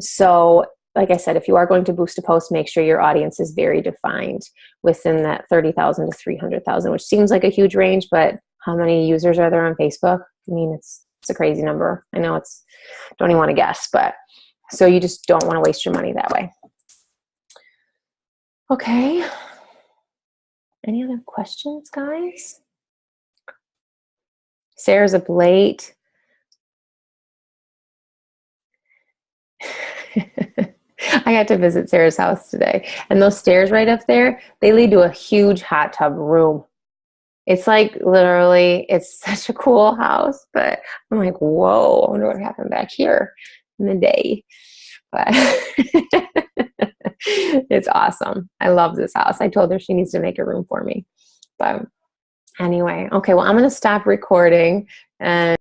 So like I said, if you are going to boost a post, make sure your audience is very defined within that 30,000 to 300,000, which seems like a huge range, but how many users are there on Facebook? I mean, it's a crazy number. I know don't even want to guess, but so you just don't want to waste your money that way. Okay. Any other questions, guys? Sarah's up late. I got to visit Sarah's house today, and those stairs right up there, they lead to a huge hot tub room. It's like literally, it's such a cool house, but I'm like, whoa, I wonder what happened back here in the day. But it's awesome. I love this house. I told her she needs to make a room for me. But anyway, okay, well, I'm going to stop recording and